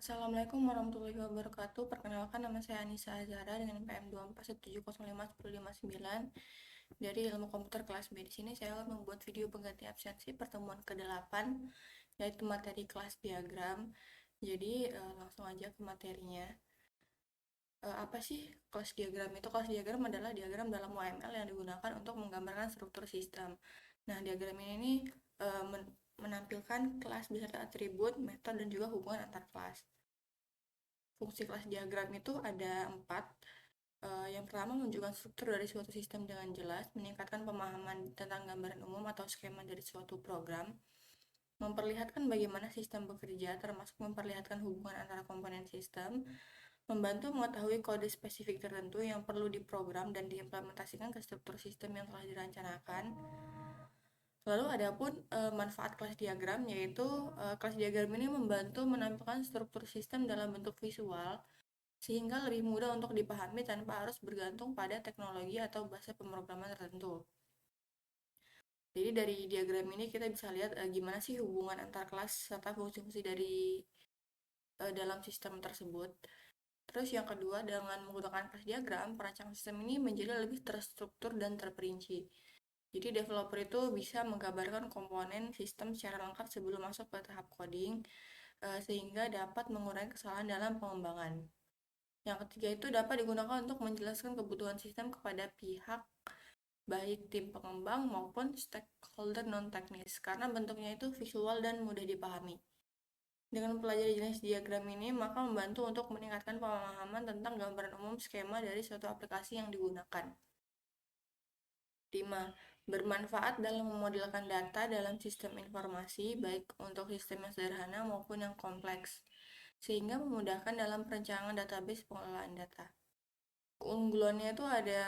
Assalamualaikum warahmatullahi wabarakatuh. Perkenalkan, nama saya Anissa Azhara dengan PM 2417051059 dari Ilmu Komputer kelas B. Di sini saya akan membuat video pengganti absensi pertemuan ke-8, yaitu materi kelas diagram. Jadi langsung aja ke materinya. Apa sih kelas diagram itu? Kelas diagram adalah diagram dalam UML yang digunakan untuk menggambarkan struktur sistem. Nah, diagram ini nih, menampilkan kelas beserta atribut, metode, dan juga hubungan antar kelas. Fungsi kelas diagram itu ada 4. Yang pertama, menunjukkan struktur dari suatu sistem dengan jelas, meningkatkan pemahaman tentang gambaran umum atau skema dari suatu program, memperlihatkan bagaimana sistem bekerja, termasuk memperlihatkan hubungan antara komponen sistem, membantu mengetahui kode spesifik tertentu yang perlu diprogram dan diimplementasikan ke struktur sistem yang telah direncanakan. Lalu adapun manfaat kelas diagram, yaitu kelas diagram ini membantu menampilkan struktur sistem dalam bentuk visual sehingga lebih mudah untuk dipahami tanpa harus bergantung pada teknologi atau bahasa pemrograman tertentu. Jadi dari diagram ini kita bisa lihat gimana sih hubungan antar kelas serta fungsi-fungsi dari dalam sistem tersebut. Terus yang kedua, dengan menggunakan kelas diagram, perancangan sistem ini menjadi lebih terstruktur dan terperinci. Jadi developer itu bisa menggambarkan komponen sistem secara lengkap sebelum masuk ke tahap coding, sehingga dapat mengurangi kesalahan dalam pengembangan. Yang ketiga itu dapat digunakan untuk menjelaskan kebutuhan sistem kepada pihak baik tim pengembang maupun stakeholder non-teknis, karena bentuknya itu visual dan mudah dipahami. Dengan mempelajari jenis diagram ini, maka membantu untuk meningkatkan pemahaman tentang gambaran umum skema dari suatu aplikasi yang digunakan. 5. Bermanfaat dalam memodelkan data dalam sistem informasi, baik untuk sistem yang sederhana maupun yang kompleks, sehingga memudahkan dalam perencanaan database pengelolaan data. Keunggulannya itu ada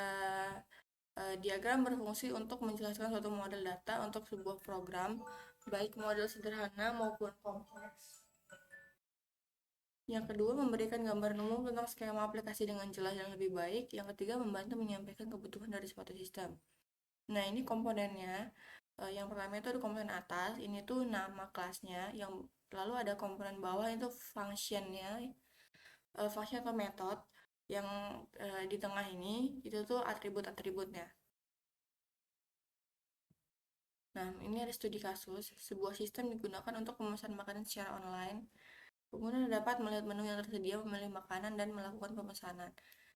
diagram berfungsi untuk menjelaskan suatu model data untuk sebuah program, baik model sederhana maupun kompleks. Yang kedua, memberikan gambaran umum tentang skema aplikasi dengan jelas dan lebih baik. Yang ketiga, membantu menyampaikan kebutuhan dari suatu sistem. Nah, ini komponennya. Yang pertama itu ada komponen atas, ini tuh nama kelasnya. Yang lalu ada komponen bawah itu functionnya, function atau metode. Yang di tengah ini itu tuh atribut-atributnya. Nah, ini ada studi kasus. Sebuah sistem digunakan untuk memesan makanan secara online. Pengguna dapat melihat menu yang tersedia, memilih makanan, dan melakukan pemesanan.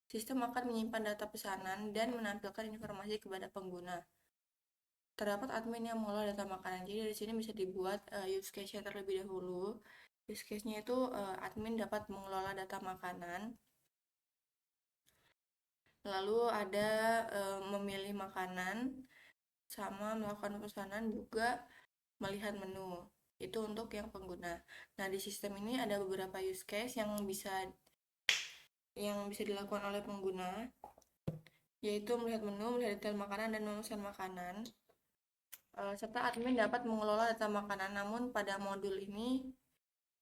Sistem akan menyimpan data pesanan dan menampilkan informasi kepada pengguna. Terdapat admin yang mengelola data makanan. Jadi dari sini bisa dibuat use case-nya terlebih dahulu. Use case-nya itu admin dapat mengelola data makanan. Lalu ada memilih makanan, sama melakukan pesanan, juga melihat menu. Itu untuk yang pengguna. Nah, di sistem ini ada beberapa use case yang bisa dilakukan oleh pengguna, yaitu melihat menu, melihat detail makanan, dan memesan makanan. Serta admin dapat mengelola data makanan, namun pada modul ini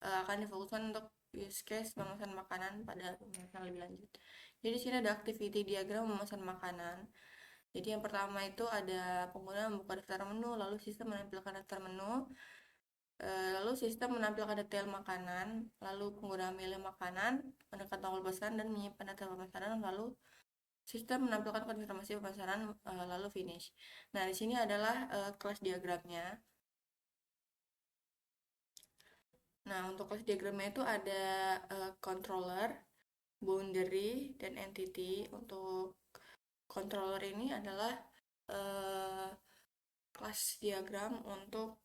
akan difokuskan untuk use case memesan makanan pada pembahasan lebih lanjut. Jadi di sini ada activity diagram memesan makanan. Jadi yang pertama itu ada pengguna membuka daftar menu, lalu sistem menampilkan daftar menu, lalu sistem menampilkan detail makanan, lalu pengguna memilih makanan, menekan tombol pesan dan menyimpan data pemesanan, lalu sistem menampilkan konfirmasi pemesanan, lalu finish. Nah, di sini adalah kelas diagramnya. Nah, untuk kelas diagramnya itu ada controller, boundary, dan entity. Untuk controller ini adalah kelas diagram untuk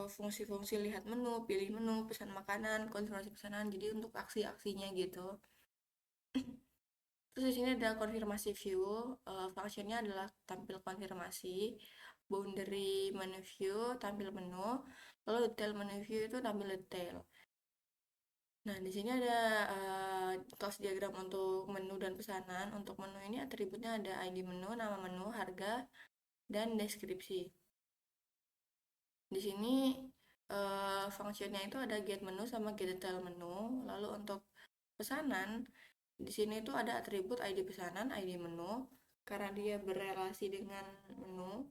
fungsi-fungsi lihat menu, pilih menu, pesan makanan, konfirmasi pesanan. Jadi untuk aksi-aksinya gitu. Terus di sini ada konfirmasi view, fungsinya adalah tampil konfirmasi, boundary menu view tampil menu, lalu detail menu view itu tampil detail. Nah, di sini ada kelas diagram untuk menu dan pesanan. Untuk menu ini atributnya ada ID menu, nama menu, harga, dan deskripsi. Di sini fungsinya itu ada get menu sama get detail menu. Lalu untuk pesanan, di sini itu ada atribut ID pesanan, ID menu, karena dia berrelasi dengan menu.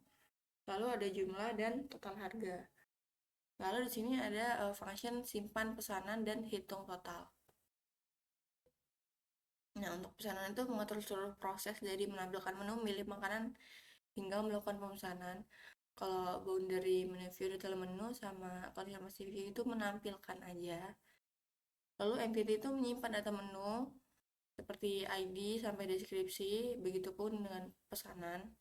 Lalu ada jumlah dan total harga. Lalu di sini ada function simpan pesanan dan hitung total. Nah, untuk pesanan itu mengatur seluruh proses dari menampilkan menu, memilih makanan, hingga melakukan pemesanan. Kalau boundary meneview detail menu sama konfirmasi view itu menampilkan aja. Lalu entity itu menyimpan data menu seperti ID sampai deskripsi, begitupun dengan pesanan.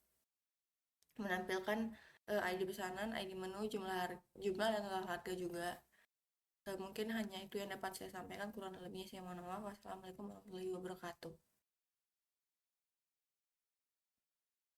Menampilkan ID pesanan, ID menu, jumlah dan total harga juga. Mungkin hanya itu yang dapat saya sampaikan, kurang lebihnya saya mohon maaf. Wassalamualaikum warahmatullahi wabarakatuh.